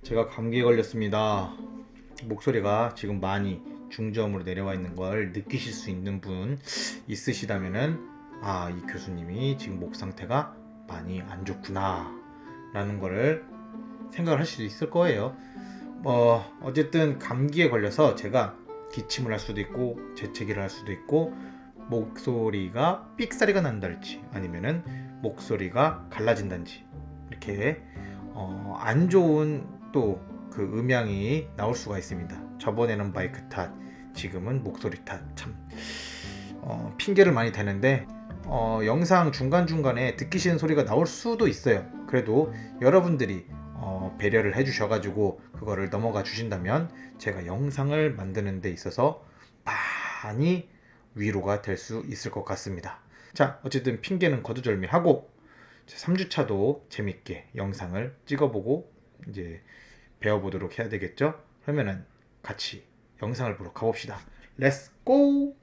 제가 감기에 걸렸습니다. 목소리가 지금 많이 중저음으로 내려와 있는 걸 느끼실 수 있는 분 있으시다면은 이 교수님이 지금 목 상태가 많이 안 좋구나 라는 거를 생각을 하실 수 있을 거예요. 어쨌든 감기에 걸려서 제가 기침을 할 수도 있고 재채기를 할 수도 있고 목소리가 삑사리가 난달지 아니면은 목소리가 갈라진단지 이렇게 안 좋은 또 그 음향이 나올 수가 있습니다. 저번에는 마이크 탓, 지금은 목소리 탓. 참 핑계를 많이 대는데 영상 중간중간에 듣기 싫은 소리가 나올 수도 있어요. 그래도 여러분들이 배려를 해주셔가지고 그거를 넘어가 주신다면 제가 영상을 만드는 데 있어서 많이 위로가 될 수 있을 것 같습니다. 자, 어쨌든 핑계는 거두절미하고 3주차도 재밌게 영상을 찍어보고 이제 배워보도록 해야 되겠죠? 그러면은 같이 영상을 보러 가봅시다. 렛츠 고!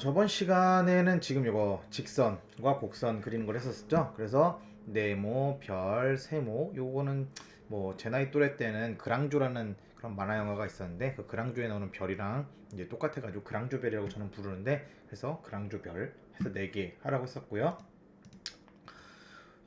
저번 시간에는 지금 이거 직선과 곡선 그리는 걸 했었죠. 그래서 네모, 별, 세모 요거는 뭐 제 나이 또래 때는 그랑조라는 그런 만화 영화가 있었는데 그 그랑조에 나오는 별이랑 이제 똑같아가지고 그랑조별이라고 저는 부르는데 그래서 그랑조별 해서 4개 하라고 했었고요.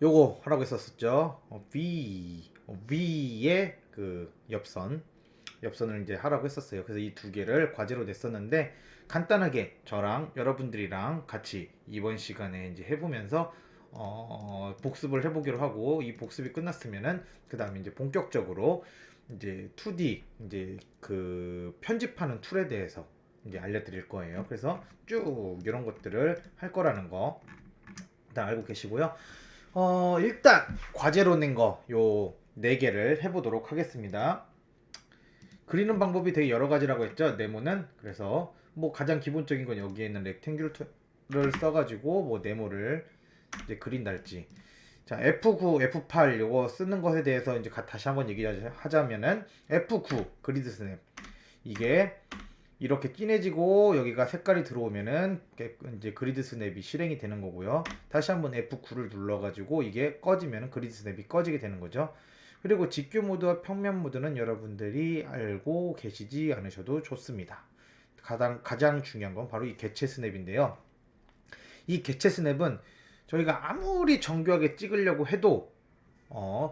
요거 하라고 했었죠. V의 그 옆선을 이제 하라고 했었어요. 그래서 이 2개를 과제로 냈었는데 간단하게 저랑 여러분들이랑 같이 이번 시간에 이제 해보면서 복습을 해보기로 하고 이 복습이 끝났으면은 그 다음에 이제 본격적으로 이제 2D 이제 그 편집하는 툴에 대해서 이제 알려드릴 거예요. 그래서 쭉 이런 것들을 할 거라는 거 일단 알고 계시고요. 일단 과제로 낸 거 요 4개를 해보도록 하겠습니다. 그리는 방법이 되게 여러 가지라고 했죠. 네모는 그래서 뭐 가장 기본적인 건 여기에 있는 렉탱귤을 써가지고 뭐 네모를 이제 그린달지. 자, F9, F8 요거 쓰는 것에 대해서 이제 다시 한번 얘기하자면은 F9 그리드 스냅 이게 이렇게 진해지고 여기가 색깔이 들어오면은 이제 그리드 스냅이 실행이 되는 거고요. 다시 한번 F9를 눌러가지고 이게 꺼지면 그리드 스냅이 꺼지게 되는 거죠. 그리고 직교 모드와 평면 모드는 여러분들이 알고 계시지 않으셔도 좋습니다. 가장 중요한 건 바로 이 개체 스냅인데요. 이 개체 스냅은 저희가 아무리 정교하게 찍으려고 해도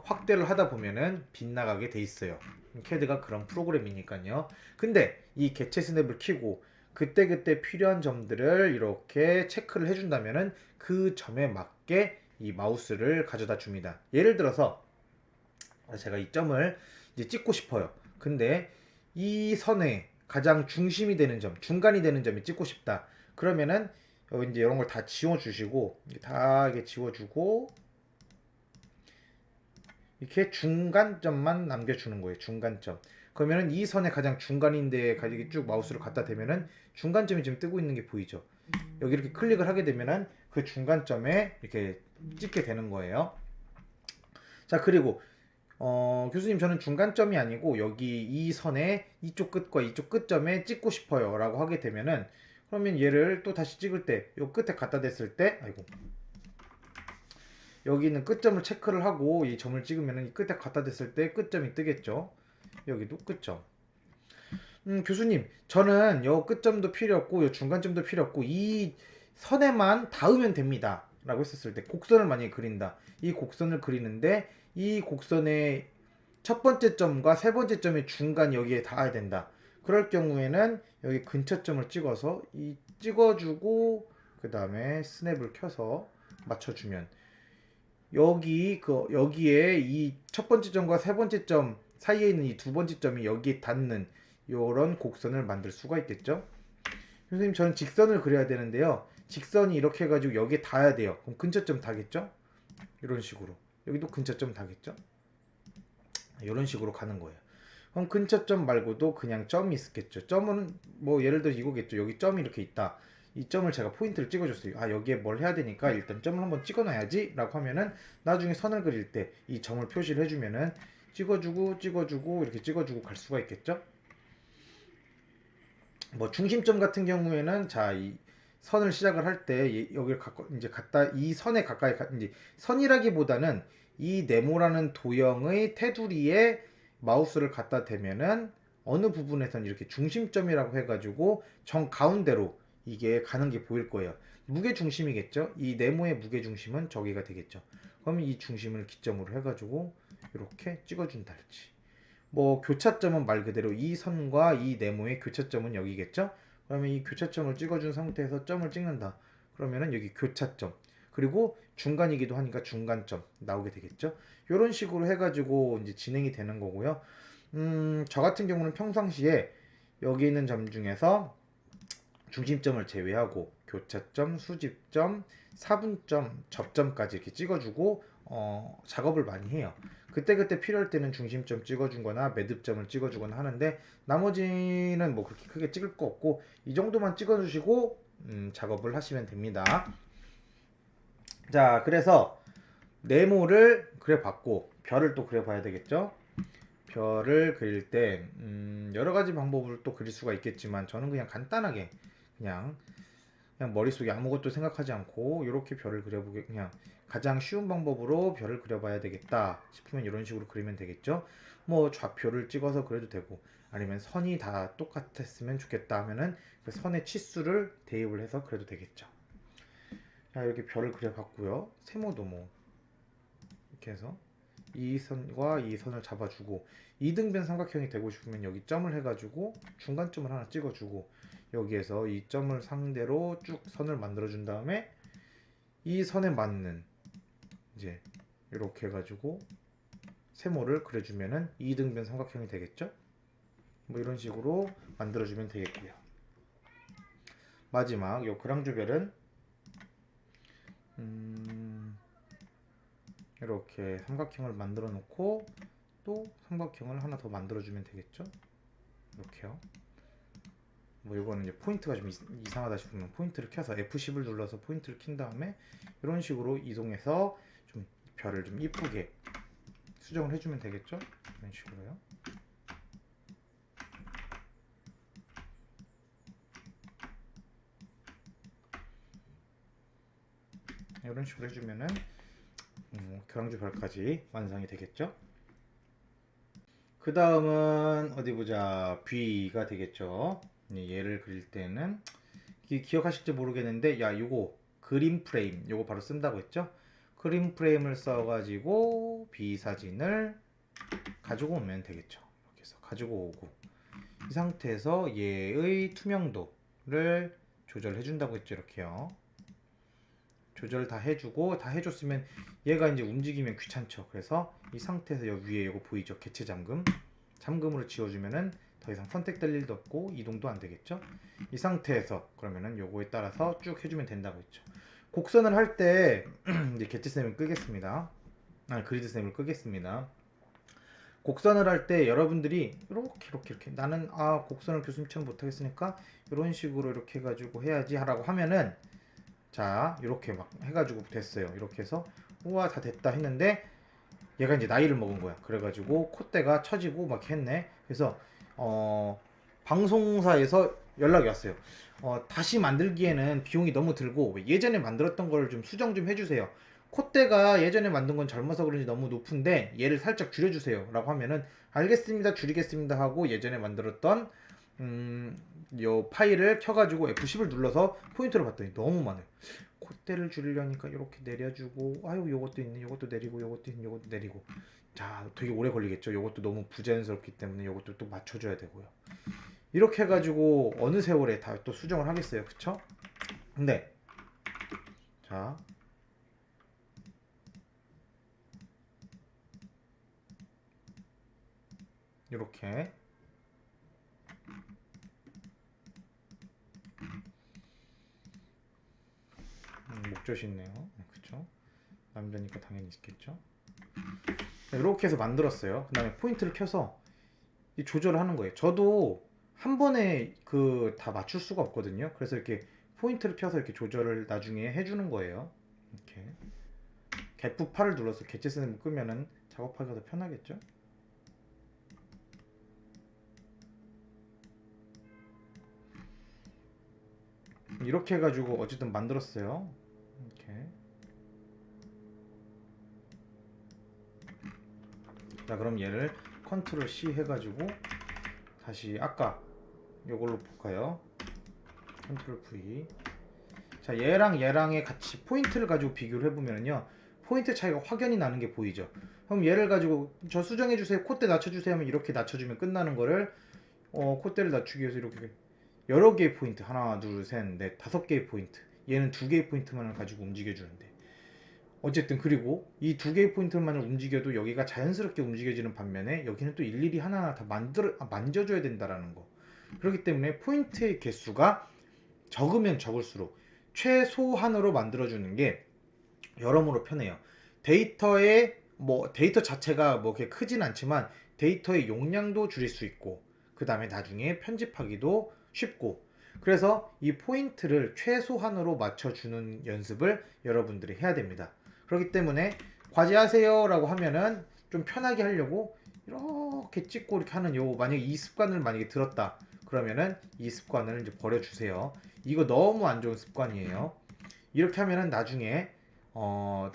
확대를 하다 보면은 빗나가게 돼 있어요. 캐드가 그런 프로그램이니까요. 근데 이 개체 스냅을 켜고 그때그때 필요한 점들을 이렇게 체크를 해준다면은 그 점에 맞게 이 마우스를 가져다 줍니다. 예를 들어서 제가 이 점을 이제 찍고 싶어요. 근데 이 선에 가장 중심이 되는 점, 중간이 되는 점이 찍고 싶다. 그러면은 이제 이런 걸 다 지워주시고 다 이렇게 지워주고 이렇게 중간점만 남겨주는 거예요. 중간점. 그러면은 이 선의 가장 중간인데 가지고 쭉 마우스를 갖다 대면은 중간점이 지금 뜨고 있는 게 보이죠. 여기 이렇게 클릭을 하게 되면은 그 중간점에 이렇게 찍게 되는 거예요. 자, 그리고 교수님 저는 중간점이 아니고 여기 이 선의 이쪽 끝과 이쪽 끝점에 찍고 싶어요 라고 하게 되면은 그러면 얘를 또 다시 찍을 때 요 끝에 갖다 댔을 때 아이고 여기 있는 끝점을 체크를 하고 이 점을 찍으면 이 끝에 갖다 댔을 때 끝점이 뜨겠죠. 여기도 끝점. 교수님 저는 요 끝점도 필요 없고 요 중간점도 필요 없고 이 선에만 닿으면 됩니다 라고 했었을 때 곡선을 만약에 그린다. 이 곡선을 그리는데 이 곡선의 첫 번째 점과 세 번째 점의 중간 여기에 닿아야 된다. 그럴 경우에는 여기 근처점을 찍어서 이 찍어주고 그 다음에 스냅을 켜서 맞춰주면 여기에 이 첫 번째 점과 세 번째 점 사이에 있는 이 두 번째 점이 여기에 닿는 이런 곡선을 만들 수가 있겠죠. 선생님 저는 직선을 그려야 되는데요. 직선이 이렇게 해가지고 여기에 닿아야 돼요. 그럼 근처점 닿겠죠? 이런 식으로 여기도 근처점 닿겠죠? 이런 식으로 가는 거예요. 그럼 근처점 말고도 그냥 점이 있겠죠. 점은 뭐 예를 들어 이거겠죠. 여기 점이 이렇게 있다. 이 점을 제가 포인트를 찍어줬어요. 여기에 뭘 해야 되니까 일단 점을 한번 찍어놔야지 라고 하면은 나중에 선을 그릴 때 이 점을 표시를 해주면은 찍어주고 이렇게 찍어주고 갈 수가 있겠죠. 뭐 중심점 같은 경우에는 이 선을 시작을 할 때 여기를 이제 갖다 이 선에 가까이 이제 선이라기보다는 이 네모라는 도형의 테두리에 마우스를 갖다 대면은 어느 부분에선 이렇게 중심점이라고 해가지고 정 가운데로 이게 가는 게 보일 거예요. 무게 중심이겠죠. 이 네모의 무게 중심은 저기가 되겠죠. 그럼 이 중심을 기점으로 해가지고 이렇게 찍어준다 할지. 뭐 교차점은 말 그대로 이 선과 이 네모의 교차점은 여기겠죠. 그러면 이 교차점을 찍어준 상태에서 점을 찍는다. 그러면은 여기 교차점. 그리고 중간이기도 하니까 중간점 나오게 되겠죠. 이런 식으로 해가지고 이제 진행이 되는 거고요. 저 같은 경우는 평상시에 여기 있는 점 중에서 중심점을 제외하고 교차점, 수직점, 사분점, 접점까지 이렇게 찍어주고 작업을 많이 해요. 그때그때 필요할 때는 중심점 찍어주거나 매듭점을 찍어주거나 하는데 나머지는 뭐 그렇게 크게 찍을 거 없고 이 정도만 찍어주시고 작업을 하시면 됩니다. 자, 그래서 네모를 그려봤고 별을 또 그려봐야 되겠죠. 별을 그릴 때 여러 가지 방법을 또 그릴 수가 있겠지만 저는 그냥 간단하게 그냥 머릿속에 아무것도 생각하지 않고 이렇게 별을 그려보게 그냥 가장 쉬운 방법으로 별을 그려봐야 되겠다 싶으면 이런 식으로 그리면 되겠죠. 뭐 좌표를 찍어서 그려도 되고 아니면 선이 다 똑같았으면 좋겠다 하면은 그 선의 치수를 대입을 해서 그려도 되겠죠. 자, 이렇게 별을 그려봤고요. 세모도 뭐 이렇게 해서 이 선과 이 선을 잡아주고 이등변 삼각형이 되고 싶으면 여기 점을 해가지고 중간점을 하나 찍어주고 여기에서 이 점을 상대로 쭉 선을 만들어 준 다음에 이 선에 맞는 이제 이렇게 해가지고 세모를 그려주면은 이등변 삼각형이 되겠죠. 뭐 이런 식으로 만들어주면 되겠고요. 마지막 요 그랑주별은 이렇게 삼각형을 만들어 놓고 또 삼각형을 하나 더 만들어 주면 되겠죠. 이렇게요. 뭐 이거는 이제 포인트가 좀 이상하다 싶으면 포인트를 켜서 F10을 눌러서 포인트를 킨 다음에 이런 식으로 이동해서 좀 별을 좀 이쁘게 수정을 해주면 되겠죠. 이런 식으로요. 이런 식으로 해주면은 교랑주 별까지 완성이 되겠죠. 그 다음은 어디 보자. B가 되겠죠. 얘를 그릴 때는 기억하실지 모르겠는데 야 요거 그림 프레임 요거 바로 쓴다고 했죠. 그림 프레임을 써가지고 B 사진을 가지고 오면 되겠죠. 이렇게 해서 가지고 오고 이 상태에서 얘의 투명도를 조절해 준다고 했죠. 이렇게요. 조절 다 해주고 다 해줬으면 얘가 이제 움직이면 귀찮죠. 그래서 이 상태에서 여기 위에 이거 보이죠? 개체 잠금으로 지워주면은 더 이상 선택될 일도 없고 이동도 안 되겠죠. 이 상태에서 그러면은 요거에 따라서 쭉 해주면 된다고 했죠. 곡선을 할 때 이제 개체쌤을 끄겠습니다. 그리드쌤을 끄겠습니다. 곡선을 할 때 여러분들이 이렇게 나는 곡선을 교수님처럼 못하겠으니까 이런 식으로 이렇게 해가지고 해야지 하라고 하면은 자 이렇게 막 해가지고 됐어요. 이렇게 해서 우와 다 됐다 했는데 얘가 이제 나이를 먹은 거야. 그래가지고 콧대가 처지고 막 했네. 그래서 방송사에서 연락이 왔어요. 다시 만들기에는 비용이 너무 들고 예전에 만들었던 걸 좀 수정 좀 해주세요. 콧대가 예전에 만든 건 젊어서 그런지 너무 높은데 얘를 살짝 줄여주세요 라고 하면은 알겠습니다 줄이겠습니다 하고 예전에 만들었던 요 파일을 켜가지고 F10을 눌러서 포인트를 봤더니 너무 많아요. 콧대를 줄이려니까 이렇게 내려주고 아유 요것도 있네 요것도 내리고 요것도 있네 요것도 내리고 자 되게 오래 걸리겠죠. 요것도 너무 부자연스럽기 때문에 요것도 또 맞춰줘야 되고요. 이렇게 해가지고 어느 세월에 다 또 수정을 하겠어요. 그쵸? 근데 자 이렇게 목젖이 있네요. 그쵸? 남자니까 당연히 있겠죠. 이렇게 해서 만들었어요. 그 다음에 포인트를 켜서 이 조절을 하는 거예요. 저도 한 번에 그 다 맞출 수가 없거든요. 그래서 이렇게 포인트를 켜서 이렇게 조절을 나중에 해주는 거예요. 이렇게 F8을 눌러서 개체 쓰는 끄면은 작업하기가 더 편하겠죠. 이렇게 해가지고 어쨌든 만들었어요. 이렇게. 자, 그럼 얘를 컨트롤 C 해가지고 다시 아까 요걸로 볼까요? 컨트롤 V. 자, 얘랑 얘랑의 같이 포인트를 가지고 비교를 해보면요, 포인트 차이가 확연히 나는 게 보이죠. 그럼 얘를 가지고 저 수정해주세요, 콧대 낮춰주세요 하면 이렇게 낮춰주면 끝나는 거를 콧대를 낮추기 위해서 이렇게 여러 개의 포인트, 하나 둘셋넷 다섯 개의 포인트, 얘는 두 개의 포인트만을 가지고 움직여주는데, 어쨌든 그리고 이 두 개의 포인트만을 움직여도 여기가 자연스럽게 움직여지는 반면에 여기는 또 일일이 하나하나 다 만져줘야 된다라는 거. 그렇기 때문에 포인트의 개수가 적으면 적을수록 최소한으로 만들어주는 게 여러모로 편해요. 데이터 자체가 뭐 그렇게 크진 않지만 데이터의 용량도 줄일 수 있고, 그 다음에 나중에 편집하기도 쉽고, 그래서 이 포인트를 최소한으로 맞춰주는 연습을 여러분들이 해야 됩니다. 그렇기 때문에 과제하세요 라고 하면은 좀 편하게 하려고 이렇게 찍고 이렇게 하는, 요 만약에 이 습관을 만약에 들었다 그러면은 이 습관을 이제 버려주세요. 이거 너무 안 좋은 습관이에요. 이렇게 하면은 나중에 어,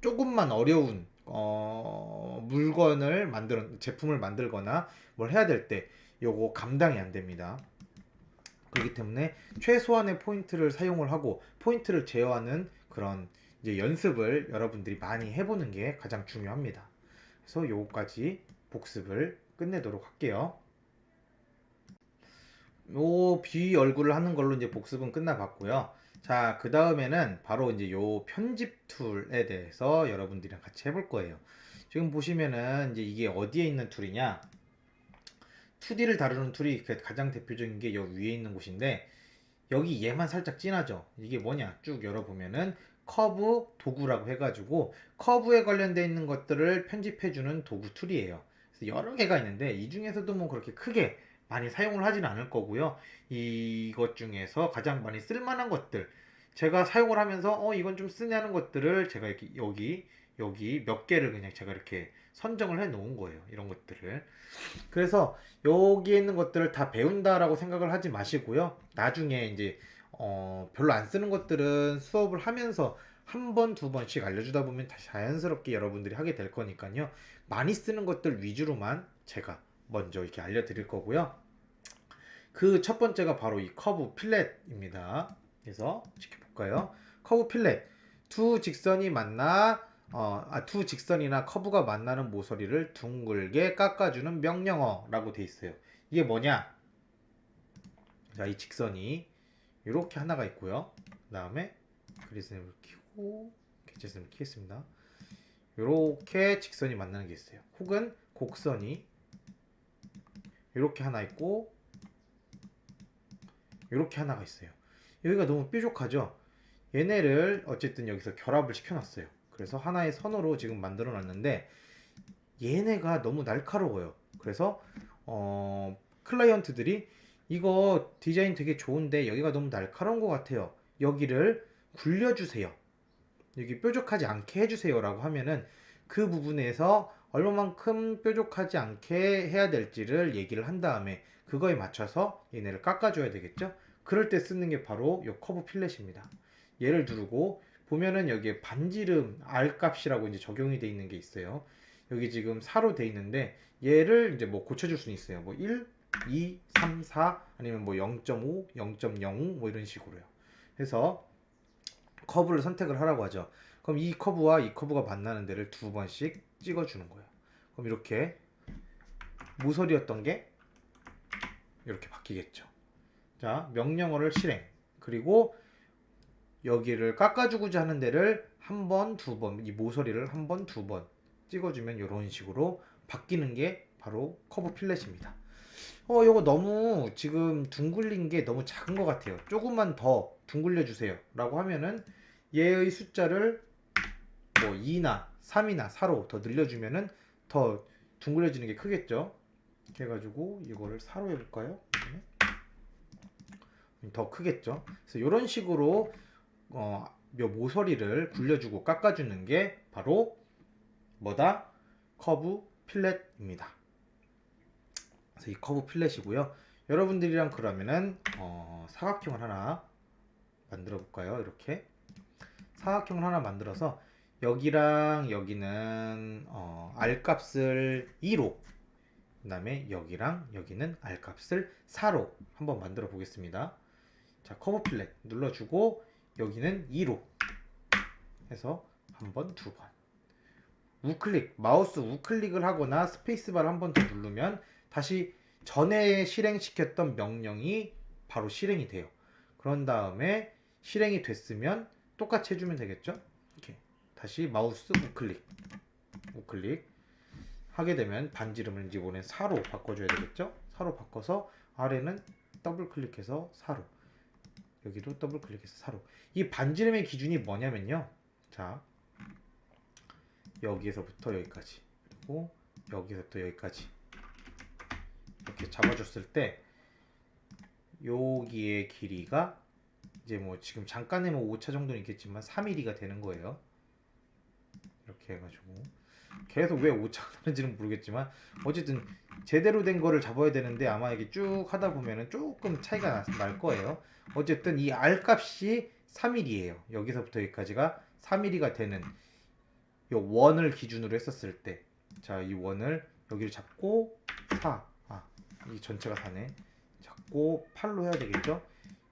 조금만 어려운 물건을 만드는 제품을 만들거나 뭘 해야 될 때 요거 감당이 안 됩니다. 그렇기 때문에 최소한의 포인트를 사용을 하고 포인트를 제어하는 그런 이제 연습을 여러분들이 많이 해보는 게 가장 중요합니다. 그래서 요거까지 복습을 끝내도록 할게요. 요 비 얼굴을 하는 걸로 이제 복습은 끝나봤고요. 자, 그 다음에는 바로 이제 요 편집 툴에 대해서 여러분들이랑 같이 해볼 거예요. 지금 보시면은 이제 이게 어디에 있는 툴이냐? 2D를 다루는 툴이 가장 대표적인 게 요 위에 있는 곳인데, 여기 얘만 살짝 진하죠. 이게 뭐냐? 쭉 열어보면은 커브 도구라고 해가지고 커브에 관련되어 있는 것들을 편집해주는 도구 툴이에요. 그래서 여러 개가 있는데 이 중에서도 뭐 그렇게 크게 많이 사용을 하진 않을 거고요. 이것 중에서 가장 많이 쓸만한 것들, 제가 사용을 하면서 이건 좀 쓰냐는 것들을 제가 이렇게 여기 몇 개를 그냥 제가 이렇게 선정을 해 놓은 거예요. 이런 것들을. 그래서 여기에 있는 것들을 다 배운다라고 생각을 하지 마시고요. 나중에 이제 별로 안 쓰는 것들은 수업을 하면서 한 번, 두 번씩 알려주다 보면 다시 자연스럽게 여러분들이 하게 될 거니까요. 많이 쓰는 것들 위주로만 제가 먼저 이렇게 알려드릴 거고요. 그 첫 번째가 바로 이 커브 필렛입니다. 그래서 지켜볼까요? 커브 필렛. 두 직선이 만나 두 직선이나 커브가 만나는 모서리를 둥글게 깎아주는 명령어라고 돼 있어요. 이게 뭐냐? 자, 이 직선이 이렇게 하나가 있고요. 그 다음에 그리스냅을 키고 개체선을 키겠습니다. 이렇게 직선이 만나는 게 있어요. 혹은 곡선이 이렇게 하나 있고 이렇게 하나가 있어요. 여기가 너무 뾰족하죠? 얘네를 어쨌든 여기서 결합을 시켜놨어요. 그래서 하나의 선으로 지금 만들어 놨는데 얘네가 너무 날카로워요. 그래서 클라이언트들이 이거 디자인 되게 좋은데 여기가 너무 날카로운 것 같아요. 여기를 굴려주세요. 여기 뾰족하지 않게 해주세요 라고 하면은 그 부분에서 얼마만큼 뾰족하지 않게 해야 될지를 얘기를 한 다음에 그거에 맞춰서 얘네를 깎아줘야 되겠죠. 그럴 때 쓰는 게 바로 이 커브 필렛입니다. 얘를 두르고 보면은 여기에 반지름 R 값이라고 이제 적용이 돼 있는 게 있어요. 여기 지금 4로 돼 있는데 얘를 이제 뭐 고쳐줄 수는 있어요. 뭐 1, 2, 3, 4 아니면 뭐 0.5, 0.05 뭐 이런 식으로요. 해서 커브를 선택을 하라고 하죠. 그럼 이 커브와 이 커브가 만나는 데를 두 번씩 찍어주는 거예요. 그럼 이렇게 모서리였던 게 이렇게 바뀌겠죠. 자, 명령어를 실행. 그리고 여기를 깎아주고자 하는 데를 한 번, 두 번, 이 모서리를 한 번, 두 번 찍어주면 이런 식으로 바뀌는 게 바로 커브 필렛입니다. 요거 너무 지금 둥글린 게 너무 작은 것 같아요. 조금만 더 둥글려 주세요 라고 하면은 얘의 숫자를 뭐 2나 3이나 4로 더 늘려주면은 더 둥글려지는 게 크겠죠. 이렇게 해가지고 이거를 4로 해볼까요? 더 크겠죠. 그래서 이런 식으로 요 모서리를 굴려주고 깎아주는 게 바로 뭐다? 커브 필렛입니다. 그래서 이 커브 필렛이고요. 여러분들이랑 그러면은 사각형을 하나 만들어 볼까요? 이렇게 사각형을 하나 만들어서 여기랑 여기는 R 값을 2로, 그 다음에 여기랑 여기는 R 값을 4로 한번 만들어 보겠습니다. 자, 커브 필렛 눌러주고 여기는 2로 해서 한 번, 두 번. 우클릭, 마우스 우클릭을 하거나 스페이스바를 한 번 더 누르면 다시 전에 실행시켰던 명령이 바로 실행이 돼요. 그런 다음에 실행이 됐으면 똑같이 해주면 되겠죠? 이렇게 다시 마우스 우클릭 하게 되면 반지름을 이번엔 4로 바꿔줘야 되겠죠? 4로 바꿔서 아래는 더블 클릭해서 4로, 여기도 더블 클릭해서 4로. 이 반지름의 기준이 뭐냐면요, 자, 여기에서부터 여기까지, 그리고 여기서부터 여기까지 이렇게 잡아줬을 때 여기의 길이가 이제 뭐 지금 잠깐의 뭐 오차 정도는 있겠지만 3mm가 되는 거예요. 이렇게 해가지고 계속 왜 오차가 나는지는 모르겠지만 어쨌든 제대로 된 거를 잡아야 되는데 아마 이게 쭉 하다 보면은 조금 차이가 날 거예요. 어쨌든 이 R 값이 3mm예요. 여기서부터 여기까지가 3mm가 되는 요 원을 기준으로 했었을 때, 자, 이 원을 여기를 잡고 4, 이 전체가 4네. 잡고 8로 해야 되겠죠?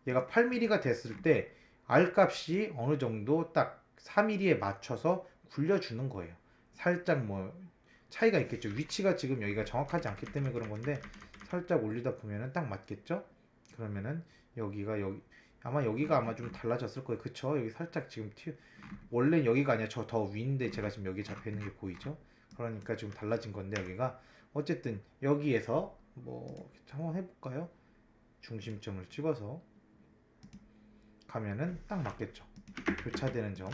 얘가 8mm가 됐을 때 R 값이 어느 정도 딱 4mm에 맞춰서 굴려주는 거예요. 살짝 뭐 차이가 있겠죠. 위치가 지금 여기가 정확하지 않기 때문에 그런 건데 살짝 올리다 보면은 딱 맞겠죠? 그러면은 여기가 아마 여기가 아마 좀 달라졌을 거예요. 그쵸? 여기 살짝 지금 원래 여기가 아니라 저 더 위인데 제가 지금 여기 잡혀 있는 게 보이죠? 그러니까 지금 달라진 건데 여기가 어쨌든 여기에서 뭐 한번 해볼까요? 중심점을 찍어서 가면은 딱 맞겠죠. 교차되는 점.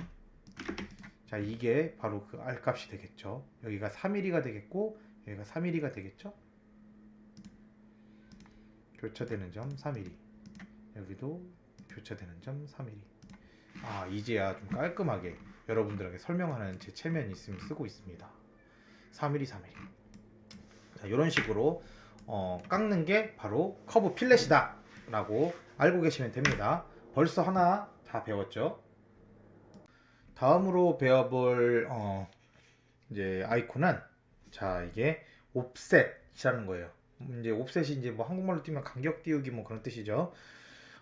자, 이게 바로 그 R 값이 되겠죠. 여기가 3mm가 되겠고 여기가 3mm가 되겠죠. 교차되는 점 3mm. 여기도 교차되는 점 3mm. 이제야 좀 깔끔하게 여러분들에게 설명하는 제 체면이 있으면 쓰고 있습니다. 3mm, 3mm. 자, 이런 식으로 깎는 게 바로 커브 필렛이다 라고 알고 계시면 됩니다. 벌써 하나 다 배웠죠? 다음으로 배워볼 이제 아이콘은, 자, 이게 옵셋이라는 거예요. 이제 옵셋이 이제 뭐 한국말로 띄면 간격 띄우기 뭐 그런 뜻이죠.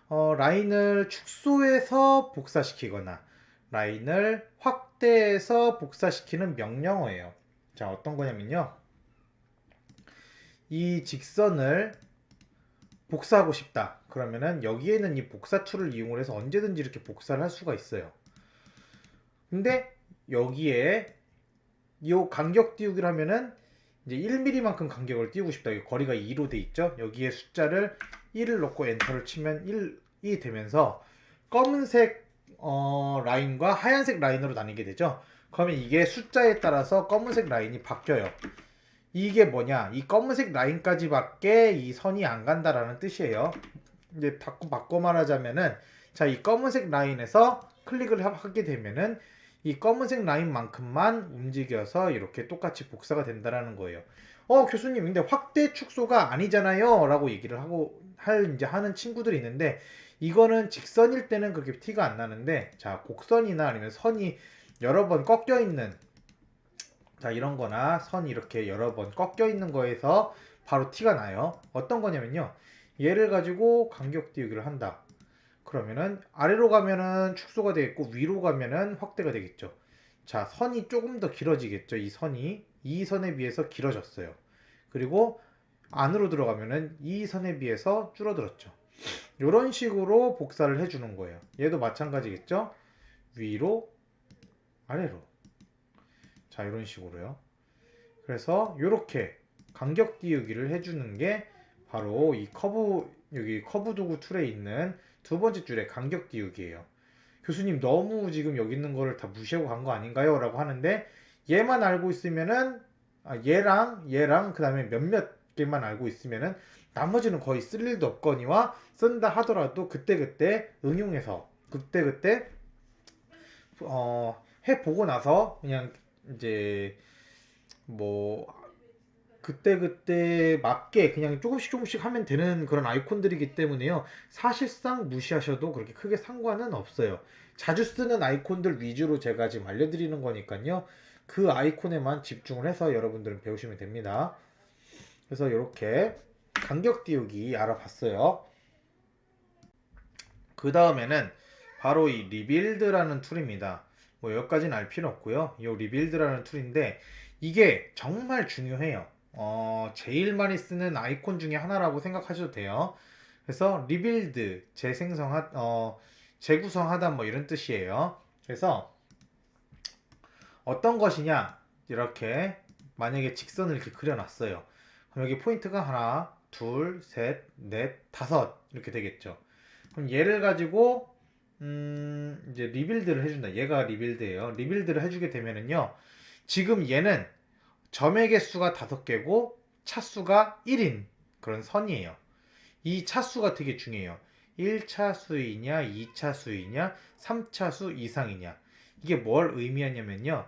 라인을 축소해서 복사시키거나 라인을 확대해서 복사시키는 명령어예요. 자, 어떤 거냐면요, 이 직선을 복사하고 싶다 그러면은 여기에는 이 복사 툴을 이용을 해서 언제든지 이렇게 복사를 할 수가 있어요. 근데 여기에 이 간격 띄우기를 하면은 이제 1mm만큼 간격을 띄우고 싶다. 여기 거리가 2로 돼 있죠. 여기에 숫자를 1을 넣고 엔터를 치면 1이 되면서 검은색 라인과 하얀색 라인으로 나뉘게 되죠. 그러면 이게 숫자에 따라서 검은색 라인이 바뀌어요. 이게 뭐냐? 이 검은색 라인까지밖에 이 선이 안 간다라는 뜻이에요. 이제 바꿔 말하자면은, 자, 이 검은색 라인에서 클릭을 하게 되면은 이 검은색 라인만큼만 움직여서 이렇게 똑같이 복사가 된다라는 거예요. 교수님, 근데 확대 축소가 아니잖아요 라고 얘기를 이제 하는 친구들이 있는데, 이거는 직선일 때는 그렇게 티가 안 나는데, 자, 곡선이나 아니면 선이 여러 번 꺾여 있는, 자, 이런 거나 선이 이렇게 여러 번 꺾여 있는 거에서 바로 티가 나요. 어떤 거냐면요, 얘를 가지고 간격 띄우기를 한다. 그러면은 아래로 가면은 축소가 되겠고 위로 가면은 확대가 되겠죠. 자, 선이 조금 더 길어지겠죠. 이 선이 이 선에 비해서 길어졌어요. 그리고 안으로 들어가면은 이 선에 비해서 줄어들었죠. 이런 식으로 복사를 해주는 거예요. 얘도 마찬가지겠죠. 위로, 아래로. 자, 이런 식으로요. 그래서 이렇게 간격 띄우기를 해주는 게 바로 이 여기 커브 도구 툴에 있는 두 번째 줄의 간격 띄우기예요. 교수님, 너무 지금 여기 있는 거를 다 무시하고 간 거 아닌가요? 라고 하는데, 얘만 알고 있으면은, 얘랑 그 다음에 몇몇 개만 알고 있으면은 나머지는 거의 쓸 일도 없거니와 쓴다 하더라도 그때그때 응용해서 그때그때 해보고 나서 그냥 이제 뭐 그때그때 맞게 그냥 조금씩 조금씩 하면 되는 그런 아이콘들이기 때문에요. 사실상 무시하셔도 그렇게 크게 상관은 없어요. 자주 쓰는 아이콘들 위주로 제가 지금 알려드리는 거니까요. 그 아이콘에만 집중을 해서 여러분들은 배우시면 됩니다. 그래서 이렇게 간격 띄우기 알아봤어요. 그 다음에는 바로 이 리빌드라는 툴입니다. 뭐 여기까지는 알 필요 없고요. 이 리빌드라는 툴인데 이게 정말 중요해요. 제일 많이 쓰는 아이콘 중에 하나라고 생각하셔도 돼요. 그래서 리빌드, 재구성하다 뭐 이런 뜻이에요. 그래서 어떤 것이냐 이렇게 만약에 직선을 이렇게 그려놨어요. 그럼 여기 포인트가 하나, 둘, 셋, 넷, 다섯 이렇게 되겠죠. 그럼 얘를 가지고 이제 리빌드를 해준다. 얘가 리빌드예요. 리빌드를 해주게 되면은요. 지금 얘는 점의 개수가 5개고 차수가 1인 그런 선이에요. 이 차수가 되게 중요해요. 1차수이냐, 2차수이냐, 3차수 이상이냐. 이게 뭘 의미하냐면요.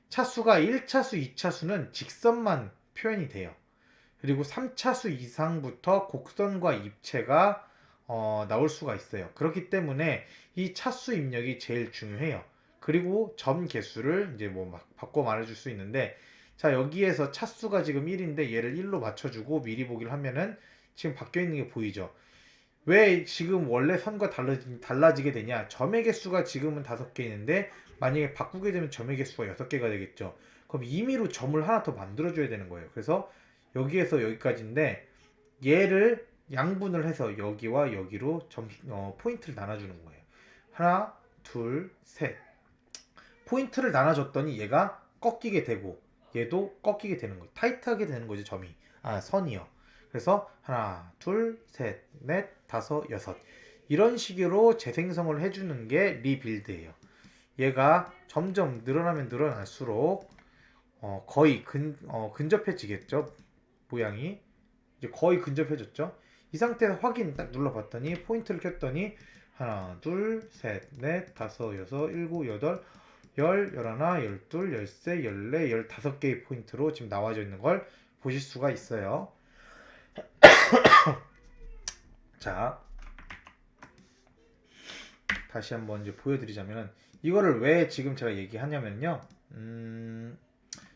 차수가 1차수, 2차수는 직선만 표현이 돼요. 그리고 3차수 이상부터 곡선과 입체가 나올 수가 있어요. 그렇기 때문에 이 차수 입력이 제일 중요해요. 그리고 점 개수를 이제 뭐 막 바꿔 말해줄 수 있는데, 자, 여기에서 차수가 지금 1인데 얘를 1로 맞춰주고 미리 보기를 하면은 지금 바뀌어 있는 게 보이죠. 왜 지금 원래 선과 달라지게 되냐? 점의 개수가 지금은 5개 있는데 만약에 바꾸게 되면 점의 개수가 6개가 되겠죠. 그럼 임의로 점을 하나 더 만들어줘야 되는 거예요. 그래서 여기에서 여기까지인데 얘를 양분을 해서 여기와 여기로 포인트를 나눠주는 거예요. 하나, 둘, 셋. 포인트를 나눠줬더니 얘가 꺾이게 되고 얘도 꺾이게 되는 거예요. 타이트하게 되는 거지 점이. 선이요. 그래서 하나, 둘, 셋, 넷, 다섯, 여섯. 이런 식으로 재생성을 해주는 게 리빌드예요. 얘가 점점 늘어나면 늘어날수록 거의 근접해지겠죠. 모양이 이제 거의 근접해졌죠. 이 상태에서 확인 딱 눌러봤더니 포인트를 켰더니 하나, 둘, 셋, 넷, 다섯, 여섯, 일곱, 여덟, 열, 열하나, 열둘, 열세, 열네, 15개의 포인트로 지금 나와져 있는 걸 보실 수가 있어요. 자, 다시 한번 이제 보여드리자면 이거를 왜 지금 제가 얘기하냐면요.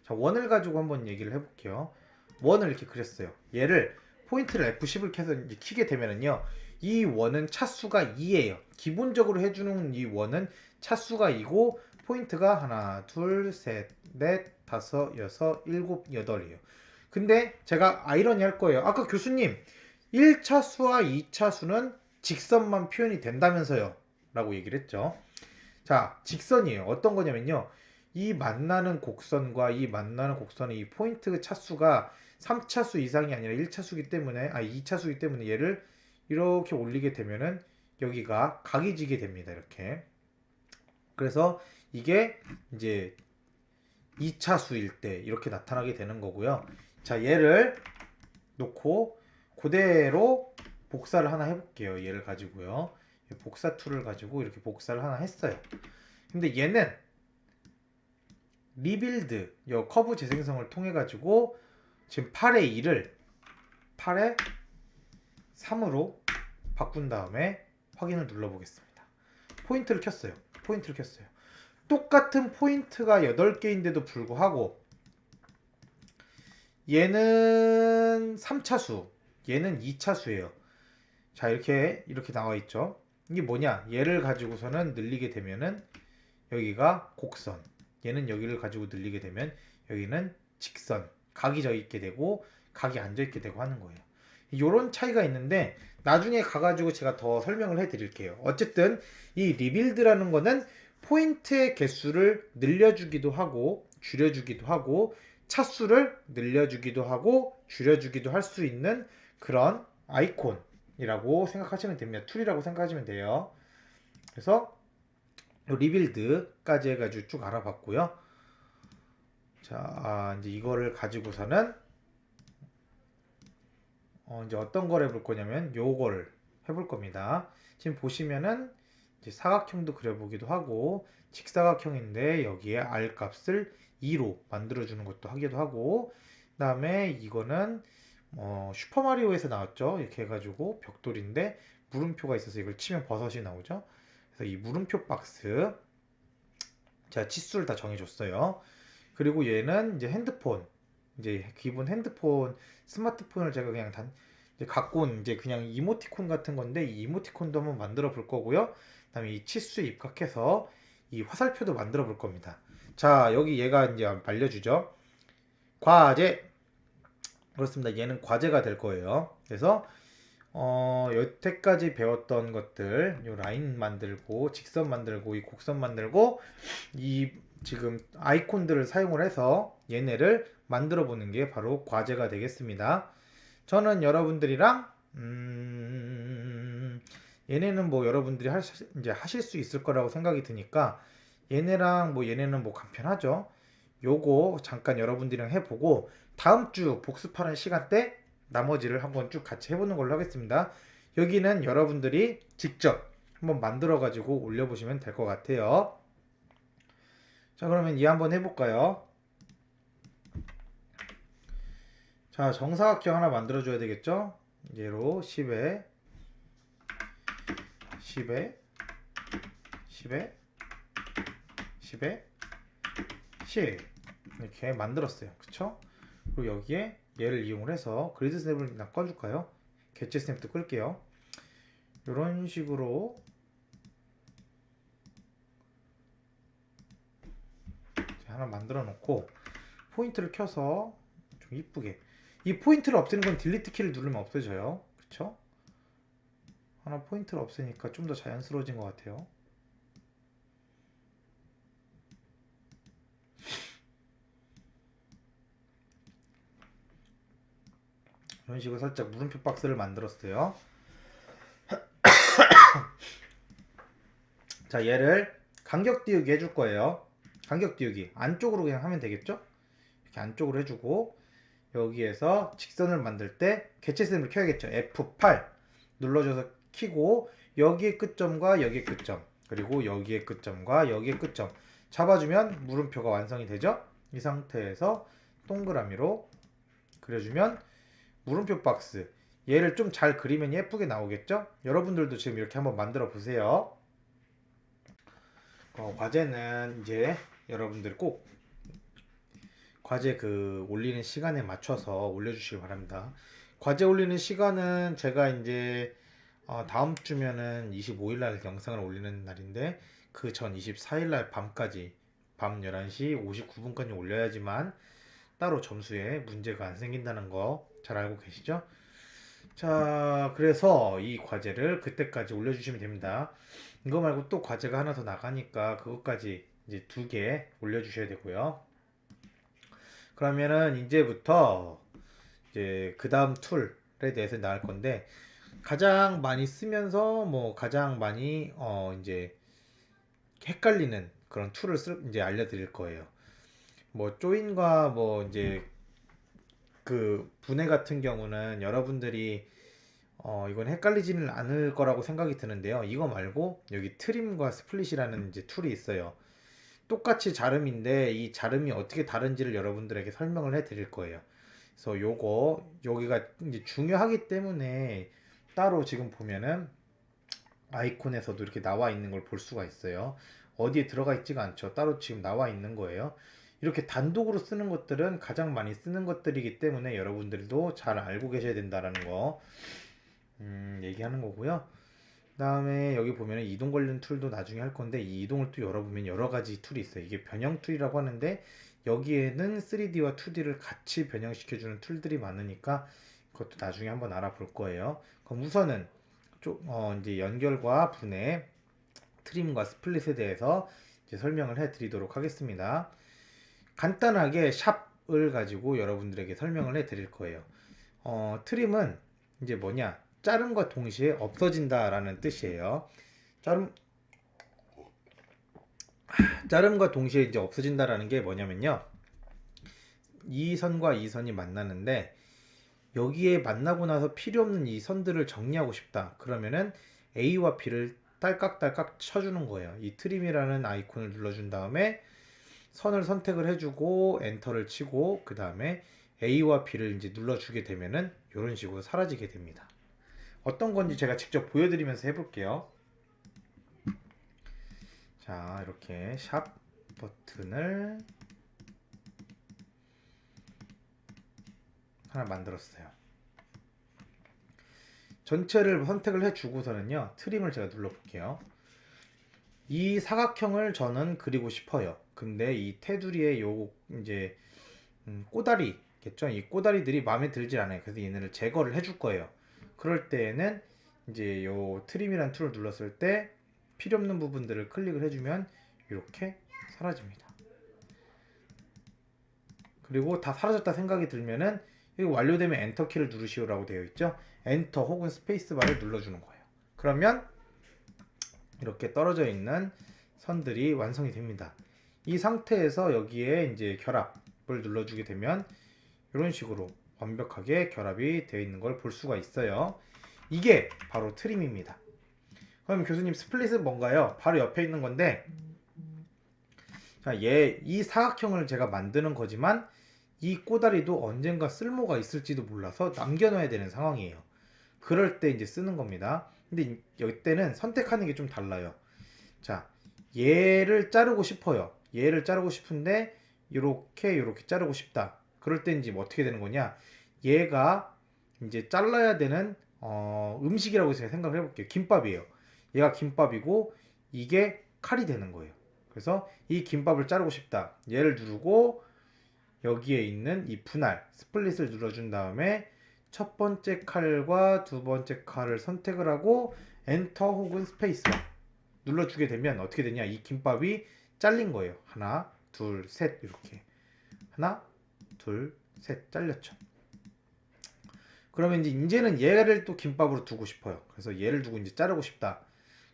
자, 원을 가지고 한번 얘기를 해볼게요. 원을 이렇게 그렸어요. 얘를 포인트를 F10을 켜서 이제 키게 되면은요. 이 원은 차수가 2예요. 기본적으로 해주는 이 원은 차수가 2고 포인트가 하나, 둘, 셋, 넷, 다섯, 여섯, 일곱, 여덟이에요. 근데 제가 아이러니 할 거예요. 아까 교수님 1차수와 2차수는 직선만 표현이 된다면서요. 라고 얘기를 했죠. 자, 직선이에요. 어떤 거냐면요. 이 만나는 곡선과 이 만나는 곡선의 이 포인트 차수가 3차수 이상이 아니라 1차수기 때문에 2차수기 때문에 얘를 이렇게 올리게 되면은 여기가 각이 지게 됩니다. 이렇게. 그래서 이게 이제 2차수일 때 이렇게 나타나게 되는 거고요. 자, 얘를 놓고 그대로 복사를 하나 해볼게요. 얘를 가지고요. 복사 툴을 가지고 이렇게 복사를 하나 했어요. 근데 얘는 리빌드, 요 커브 재생성을 통해 가지고 지금 8의 2를 8의 3으로 바꾼 다음에 확인을 눌러 보겠습니다. 포인트를 켰어요. 포인트를 켰어요. 똑같은 포인트가 8개인데도 불구하고 얘는 3차수, 얘는 2차수예요. 자, 이렇게 나와 있죠. 이게 뭐냐? 얘를 가지고서는 늘리게 되면은 여기가 곡선, 얘는 여기를 가지고 늘리게 되면 여기는 직선, 각이 져 있게 되고 각이 안 져 있게 되고 하는 거예요. 이런 차이가 있는데 나중에 가가지고 제가 더 설명을 해드릴게요. 어쨌든 이 리빌드라는 거는 포인트의 개수를 늘려주기도 하고 줄여주기도 하고 차수를 늘려주기도 하고 줄여주기도 할 수 있는 그런 아이콘이라고 생각하시면 됩니다. 툴이라고 생각하시면 돼요. 그래서 리빌드까지 해가지고 쭉 알아봤고요. 자, 이제 이거를 가지고서는 이제 어떤 걸 해볼 거냐면 요거를 해볼 겁니다. 지금 보시면은 이제 사각형도 그려보기도 하고 직사각형인데 여기에 R 값을 2로 만들어주는 것도 하기도 하고 그다음에 이거는 슈퍼마리오에서 나왔죠. 이렇게 해가지고 벽돌인데 물음표가 있어서 이걸 치면 버섯이 나오죠. 그래서 이 물음표 박스 제가 치수를 다 정해줬어요. 그리고 얘는 이제 핸드폰, 이제 기본 핸드폰, 스마트폰을 제가 그냥 이제 갖고 온 이제 그냥 이모티콘 같은 건데 이 이모티콘도 한번 만들어 볼 거고요. 그다음에 이 치수에 입각해서 이 화살표도 만들어 볼 겁니다. 자, 여기 얘가 이제 알려주죠. 과제. 그렇습니다. 얘는 과제가 될 거예요. 그래서 여태까지 배웠던 것들, 요 라인 만들고, 직선 만들고, 이 곡선 만들고, 이 지금 아이콘들을 사용을 해서 얘네를 만들어 보는 게 바로 과제가 되겠습니다. 저는 여러분들이랑, 얘네는 뭐 여러분들이 이제 하실 수 있을 거라고 생각이 드니까, 얘네는 뭐 간편하죠. 요거 잠깐 여러분들이랑 해보고, 다음 주 복습하는 시간 때 나머지를 한번 쭉 같이 해보는 걸로 하겠습니다. 여기는 여러분들이 직접 한번 만들어 가지고 올려보시면 될 것 같아요. 자, 그러면 이 한번 해볼까요? 자, 정사각형 하나 만들어 줘야 되겠죠? 얘로 10에 10에 10에 10에 10 이렇게 만들었어요. 그쵸? 그리고 여기에 얘를 이용해서 그리드 스냅을 꺼줄까요? 개체 스냅도 끌게요. 이런 식으로 하나 만들어 놓고 포인트를 켜서 좀 이쁘게, 이 포인트를 없애는 건 딜리트 키를 누르면 없어져요. 그쵸? 하나 포인트를 없애니까 좀 더 자연스러워진 것 같아요. 이런 식으로 살짝 물음표 박스를 만들었어요. 자, 얘를 간격 띄우기 해줄 거예요. 간격 띄우기 안쪽으로 그냥 하면 되겠죠? 이렇게 안쪽으로 해주고, 여기에서 직선을 만들 때 개체 스냅을 켜야겠죠. F8 눌러줘서 키고, 여기의 끝점과 여기의 끝점, 그리고 여기의 끝점과 여기의 끝점 잡아주면 물음표가 완성이 되죠. 이 상태에서 동그라미로 그려주면 물음표 박스, 얘를 좀 잘 그리면 예쁘게 나오겠죠. 여러분들도 지금 이렇게 한번 만들어 보세요. 과제는 이제 여러분들 꼭 과제 그 올리는 시간에 맞춰서 올려주시기 바랍니다. 과제 올리는 시간은 제가 이제 다음 주면은 25일 날 영상을 올리는 날인데, 그 전 24일 날 밤까지, 밤 11시 59분까지 올려야지만 따로 점수에 문제가 안 생긴다는 거 잘 알고 계시죠? 자, 그래서 이 과제를 그때까지 올려주시면 됩니다. 이거 말고 또 과제가 하나 더 나가니까 그것까지 이제 2개 올려주셔야 되고요. 그러면은 이제부터 이제 그 다음 툴에 대해서 나올 건데, 가장 많이 쓰면서 뭐 가장 많이 이제 헷갈리는 그런 툴을 이제 알려드릴 거예요. 뭐 조인과 뭐 이제 그 분해 같은 경우는 여러분들이 이건 헷갈리지는 않을 거라고 생각이 드는데요. 이거 말고 여기 트림과 스플릿이라는 이제 툴이 있어요. 똑같이 자름인데 이 자름이 어떻게 다른지를 여러분들에게 설명을 해 드릴 거예요. 그래서 여기가 이제 중요하기 때문에 따로 지금 보면은 아이콘에서도 이렇게 나와 있는 걸 볼 수가 있어요. 어디에 들어가 있지가 않죠. 따로 지금 나와 있는 거예요. 이렇게 단독으로 쓰는 것들은 가장 많이 쓰는 것들이기 때문에 여러분들도 잘 알고 계셔야 된다라는 거 얘기하는 거고요. 그 다음에 여기 보면 이동 관련 툴도 나중에 할 건데, 이 이동을 또 열어보면 여러 가지 툴이 있어요. 이게 변형 툴이라고 하는데, 여기에는 3D와 2D를 같이 변형시켜주는 툴들이 많으니까 그것도 나중에 한번 알아볼 거예요. 그럼 우선은 이제 연결과 분해, 트림과 스플릿에 대해서 이제 설명을 해 드리도록 하겠습니다. 간단하게 샵을 가지고 여러분들에게 설명을 해 드릴 거예요. 트림은 이제 뭐냐? 자름과 동시에 없어진다라는 뜻이에요. 자름, 자름과 동시에 이제 없어진다라는 게 뭐냐면요. 이 선과 이 선이 만나는데, 여기에 만나고 나서 필요 없는 이 선들을 정리하고 싶다. 그러면은 A와 B를 딸깍딸깍 쳐주는 거예요. 이 트림이라는 아이콘을 눌러준 다음에 선을 선택을 해주고 엔터를 치고, 그 다음에 A와 B를 이제 눌러주게 되면은 이런 식으로 사라지게 됩니다. 어떤 건지 제가 직접 보여드리면서 해볼게요. 자, 이렇게 샵 버튼을 하나 만들었어요. 전체를 선택을 해주고서는요, 트림을 제가 눌러볼게요. 이 사각형을 저는 그리고 싶어요. 근데 이 테두리에 요 이제 꼬다리겠죠? 이 꼬다리들이 마음에 들질 않아요. 그래서 얘네를 제거를 해줄 거예요. 그럴 때에는 이제 요 트림이란 툴을 눌렀을 때 필요 없는 부분들을 클릭을 해주면 이렇게 사라집니다. 그리고 다 사라졌다 생각이 들면은 이거 완료되면 엔터 키를 누르시오라고 되어 있죠. 엔터 혹은 스페이스 바를 눌러주는 거예요. 그러면 이렇게 떨어져 있는 선들이 완성이 됩니다. 이 상태에서 여기에 이제 결합을 눌러주게 되면 이런 식으로 완벽하게 결합이 되어 있는 걸 볼 수가 있어요. 이게 바로 트림입니다. 그럼 교수님 스플릿은 뭔가요? 바로 옆에 있는 건데, 자, 이 사각형을 제가 만드는 거지만 이 꼬다리도 언젠가 쓸모가 있을지도 몰라서 남겨놔야 되는 상황이에요. 그럴 때 이제 쓰는 겁니다. 근데 이때는 선택하는 게 좀 달라요. 자, 얘를 자르고 싶어요. 얘를 자르고 싶은데 이렇게 자르고 싶다. 그럴 때 이제 뭐 어떻게 되는 거냐? 얘가 이제 잘라야 되는 음식이라고 제가 생각을 해볼게요. 김밥이에요. 얘가 김밥이고 이게 칼이 되는 거예요. 그래서 이 김밥을 자르고 싶다. 얘를 누르고 여기에 있는 이 분할 스플릿을 눌러준 다음에 첫 번째 칼과 두 번째 칼을 선택을 하고 엔터 혹은 스페이스 눌러주게 되면 어떻게 되냐? 이 김밥이 잘린 거예요. 하나, 둘, 셋 이렇게 하나, 둘, 셋 잘렸죠. 그러면 이제는 얘를 또 김밥으로 두고 싶어요. 그래서 얘를 두고 이제 자르고 싶다.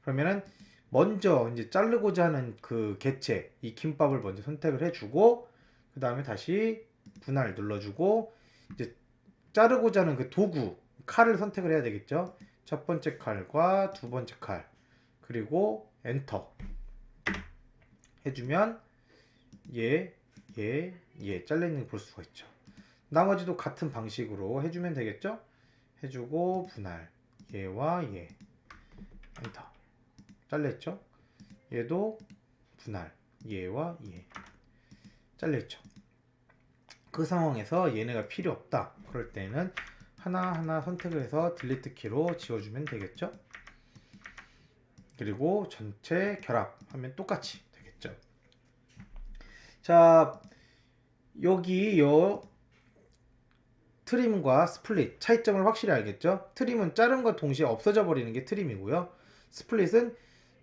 그러면은 먼저 이제 자르고자 하는 그 개체 이 김밥을 먼저 선택을 해주고 그 다음에 다시 분할 눌러주고 이제 자르고자 하는 그 도구 칼을 선택을 해야 되겠죠. 첫 번째 칼과 두 번째 칼 그리고 엔터 해주면 얘 잘려있는 걸 볼 수가 있죠. 나머지도 같은 방식으로 해주면 되겠죠. 해주고 분할 얘와 얘 엔터 잘렸죠. 얘도 분할 얘와 얘 잘렸죠. 그 상황에서 얘네가 필요 없다. 그럴 때는 하나하나 선택을 해서 딜리트 키로 지워주면 되겠죠. 그리고 전체 결합하면 똑같이 되겠죠. 자, 여기 요 트림과 스플릿 차이점을 확실히 알겠죠? 트림은 자른과 동시에 없어져 버리는 게 트림이고요. 스플릿은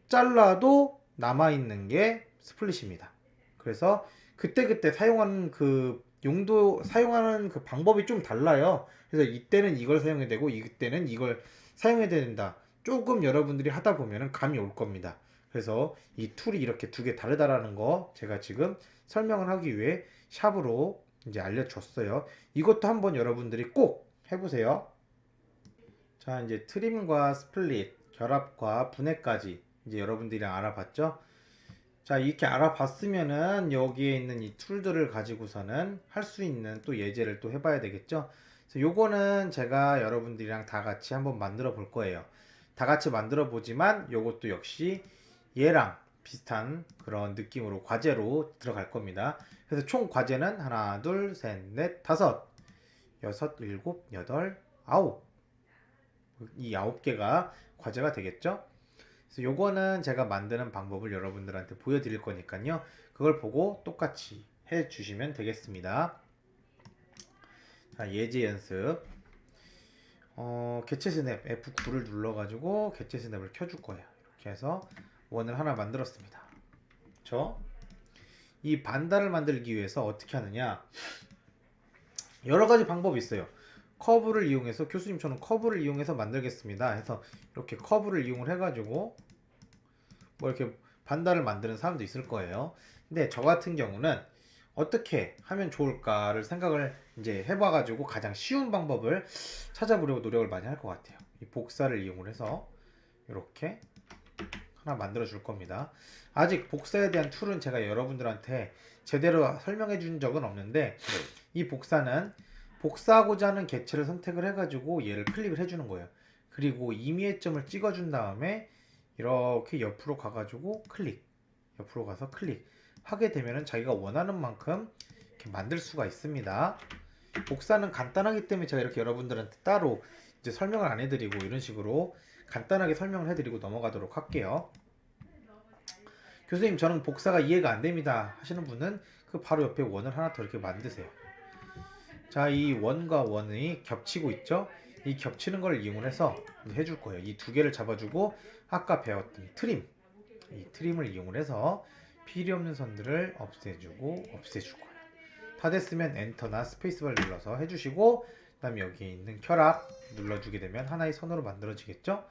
잘라도 남아있는 게 스플릿입니다. 그래서 그때그때 사용하는 그 용도, 사용하는 그 방법이 좀 달라요. 그래서 이때는 이걸 사용해야 되고, 이때는 이걸 사용해야 된다. 조금 여러분들이 하다 보면 감이 올 겁니다. 그래서 이 툴이 이렇게 두 개 다르다라는 거 제가 지금 설명을 하기 위해 샵으로 이제 알려줬어요. 이것도 한번 여러분들이 꼭 해보세요. 자, 이제 트림과 스플릿, 결합과 분해까지 이제 여러분들이랑 알아봤죠? 자, 이렇게 알아봤으면은 여기에 있는 이 툴들을 가지고서는 할 수 있는 또 예제를 또 해봐야 되겠죠? 그래서 요거는 제가 여러분들이랑 다 같이 한번 만들어 볼 거예요. 다 같이 만들어 보지만 요것도 역시 얘랑 비슷한 그런 느낌으로 과제로 들어갈 겁니다. 그래서 총 과제는 하나, 둘, 셋, 넷, 다섯, 여섯, 일곱, 여덟, 아홉. 이 9개가 과제가 되겠죠? 그래서 요거는 제가 만드는 방법을 여러분들한테 보여드릴 거니까요. 그걸 보고 똑같이 해주시면 되겠습니다. 자, 예제 연습. 개체 스냅 F9를 눌러가지고 개체 스냅을 켜줄 거예요. 이렇게 해서 원을 하나 만들었습니다. 그쵸? 이 반달을 만들기 위해서 어떻게 하느냐? 여러 가지 방법이 있어요. 커브를 이용해서 교수님 저는 커브를 이용해서 만들겠습니다 해서 이렇게 커브를 이용을 해가지고 뭐 이렇게 반달을 만드는 사람도 있을 거예요. 근데 저 같은 경우는 어떻게 하면 좋을까를 생각을 이제 해봐가지고 가장 쉬운 방법을 찾아보려고 노력을 많이 할 것 같아요. 이 복사를 이용을 해서 이렇게 하나 만들어 줄 겁니다. 아직 복사에 대한 툴은 제가 여러분들한테 제대로 설명해 준 적은 없는데 이 복사는 복사하고자 하는 객체를 선택을 해가지고 얘를 클릭을 해주는 거예요. 그리고 임의의 점을 찍어준 다음에 이렇게 옆으로 가가지고 클릭, 옆으로 가서 클릭 하게 되면은 자기가 원하는 만큼 이렇게 만들 수가 있습니다. 복사는 간단하기 때문에 제가 이렇게 여러분들한테 따로 이제 설명을 안 해드리고 이런 식으로 간단하게 설명을 해드리고 넘어가도록 할게요. 교수님, 저는 복사가 이해가 안 됩니다 하시는 분은 그 바로 옆에 원을 하나 더 이렇게 만드세요. 자, 이 원과 원이 겹치고 있죠? 이 겹치는 걸 이용해서 해줄 거예요. 이 두 개를 잡아주고 아까 배웠던 트림, 이 트림을 이용해서 필요 없는 선들을 없애주고 없애줄 거예요. 다 됐으면 엔터나 스페이스바를 눌러서 해주시고, 그 다음에 여기 있는 결합 눌러주게 되면 하나의 선으로 만들어지겠죠?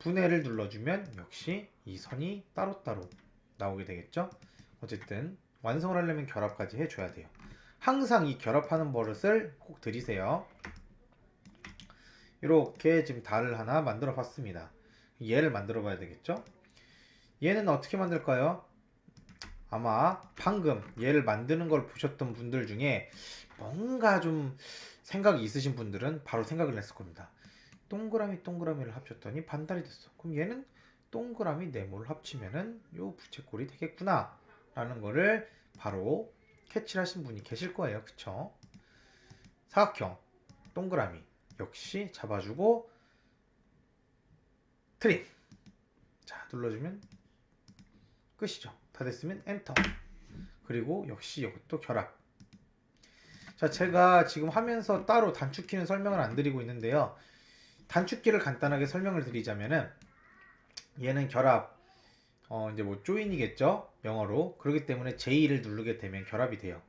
분해를 눌러주면 역시 이 선이 따로따로 나오게 되겠죠? 어쨌든 완성을 하려면 결합까지 해줘야 돼요. 항상 이 결합하는 버릇을 꼭 들이세요. 이렇게 지금 달을 하나 만들어 봤습니다. 얘를 만들어 봐야 되겠죠? 얘는 어떻게 만들까요? 아마 방금 얘를 만드는 걸 보셨던 분들 중에 뭔가 좀 생각이 있으신 분들은 바로 생각을 냈을 겁니다. 동그라미 동그라미를 합쳤더니 반달이 됐어. 그럼 얘는 동그라미 네모를 합치면은 요 부채꼴이 되겠구나 라는 거를 바로 캐치를 하신 분이 계실 거예요. 그쵸? 사각형 동그라미 역시 잡아주고 트림, 자 눌러주면 끝이죠. 다 됐으면 엔터. 그리고 역시 이것도 결합. 자, 제가 지금 하면서 따로 단축키는 설명을 안 드리고 있는데요. 단축키를 간단하게 설명을 드리자면은 얘는 결합, 이제 뭐 조인이겠죠, 영어로. 그렇기 때문에 J를 누르게 되면 결합이 돼요.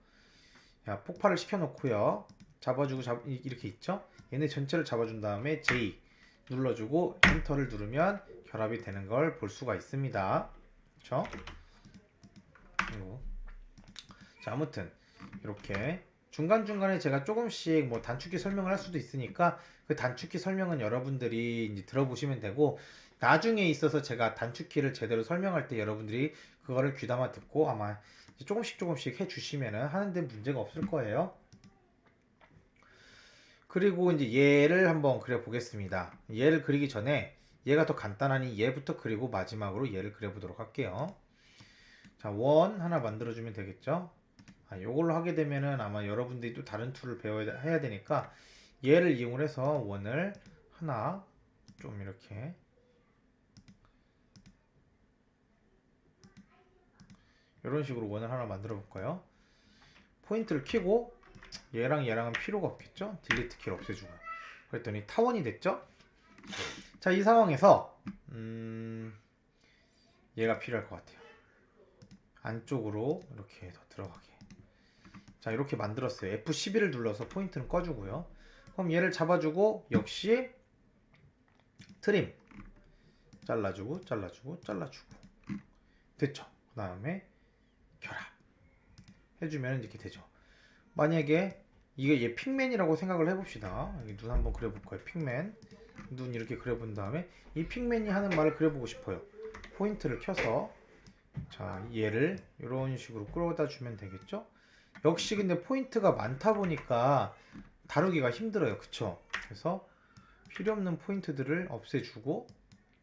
야, 폭발을 시켜놓고요. 잡아주고 이렇게 있죠. 얘네 전체를 잡아준 다음에 J 눌러주고 엔터를 누르면 결합이 되는 걸 볼 수가 있습니다. 그렇죠? 자, 아무튼 이렇게 중간중간에 제가 조금씩 뭐 단축키 설명을 할 수도 있으니까 그 단축키 설명은 여러분들이 이제 들어보시면 되고, 나중에 있어서 제가 단축키를 제대로 설명할 때 여러분들이 그거를 귀담아 듣고 아마 조금씩 해주시면은 하는데 문제가 없을 거예요. 그리고 이제 얘를 한번 그려보겠습니다. 얘를 그리기 전에 얘가 더 간단하니 얘부터 그리고 마지막으로 얘를 그려보도록 할게요. 자, 원 하나 만들어주면 되겠죠? 요걸로 하게 되면은 아마 여러분들이 또 다른 툴을 배워야 해야 되니까 얘를 이용해서 원을 하나 좀 이렇게 이런 식으로 원을 하나 만들어 볼까요? 포인트를 키고 얘랑은 필요가 없겠죠? 딜리트 키를 없애주고 그랬더니 타원이 됐죠? 자, 이 상황에서 얘가 필요할 것 같아요. 안쪽으로 이렇게 더 들어가게. 자, 이렇게 만들었어요. F11을 눌러서 포인트는 꺼주고요. 그럼 얘를 잡아주고 역시 트림 잘라주고 됐죠? 그 다음에 결합 해주면 이렇게 되죠. 만약에 이게 얘 핑맨이라고 생각을 해봅시다. 여기 눈 한번 그려볼까요? 핑맨. 눈 이렇게 그려본 다음에 이 핑맨이 하는 말을 그려보고 싶어요. 포인트를 켜서 자, 얘를 이런 식으로 끌어다 주면 되겠죠? 역시 근데 포인트가 많다 보니까 다루기가 힘들어요. 그쵸? 그래서 필요 없는 포인트들을 없애주고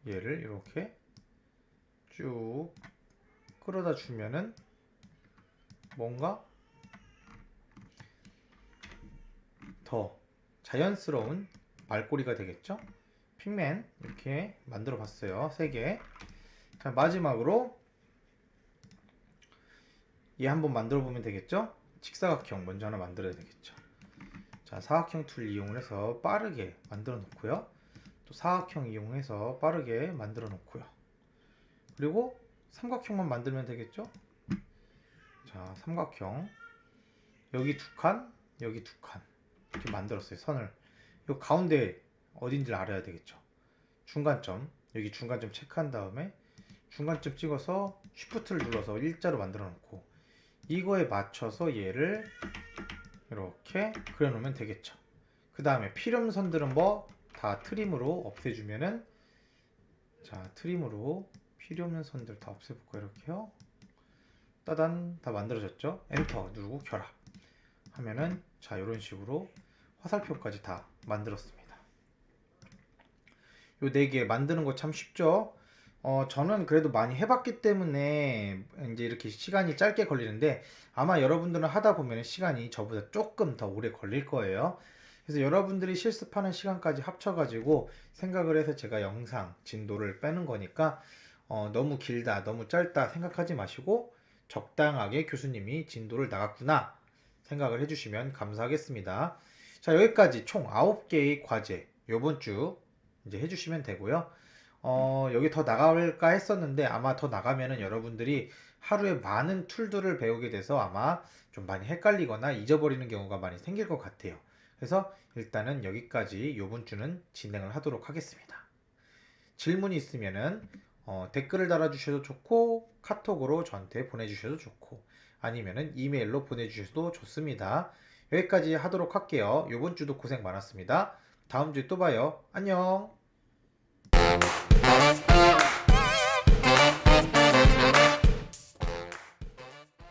얘를 이렇게 쭉 끌어다 주면은 뭔가 더 자연스러운 말꼬리가 되겠죠? 핑맨 이렇게 만들어 봤어요. 3개. 자, 마지막으로 얘 한번 만들어 보면 되겠죠? 직사각형 먼저 하나 만들어야 되겠죠. 자, 사각형 툴 이용해서 빠르게 만들어 놓고요. 또 사각형 이용해서 빠르게 만들어 놓고요. 그리고 삼각형만 만들면 되겠죠? 자, 삼각형 여기 2칸, 여기 2칸 이렇게 만들었어요. 선을. 이 가운데 어딘지를 알아야 되겠죠. 중간점, 여기 중간점 체크한 다음에 중간점 찍어서 쉬프트를 눌러서 일자로 만들어 놓고 이거에 맞춰서 얘를 이렇게 그려놓으면 되겠죠. 그 다음에 필요없는 선들은 뭐 다 트림으로 없애주면은, 자, 트림으로 필요없는 선들 다 없애볼까요? 이렇게요. 따단 다 만들어졌죠. 엔터 누르고 결합 하면은 자, 이런 식으로 화살표까지 다 만들었습니다. 요 4개 만드는 거 참 쉽죠? 저는 그래도 많이 해봤기 때문에 이제 이렇게 시간이 짧게 걸리는데 아마 여러분들은 하다 보면 시간이 저보다 조금 더 오래 걸릴 거예요. 그래서 여러분들이 실습하는 시간까지 합쳐가지고 생각을 해서 제가 영상 진도를 빼는 거니까 너무 길다, 너무 짧다 생각하지 마시고 적당하게 교수님이 진도를 나갔구나 생각을 해주시면 감사하겠습니다. 자, 여기까지 총 9개의 과제 요번 주 이제 해주시면 되고요. 여기 더 나갈까 했었는데 아마 더 나가면은 여러분들이 하루에 많은 툴들을 배우게 돼서 아마 좀 많이 헷갈리거나 잊어버리는 경우가 많이 생길 것 같아요. 그래서 일단은 여기까지 요번 주는 진행을 하도록 하겠습니다. 질문이 있으면은 댓글을 달아주셔도 좋고 카톡으로 저한테 보내주셔도 좋고 아니면은 이메일로 보내주셔도 좋습니다. 여기까지 하도록 할게요. 요번 주도 고생 많았습니다. 다음 주에 또 봐요. 안녕.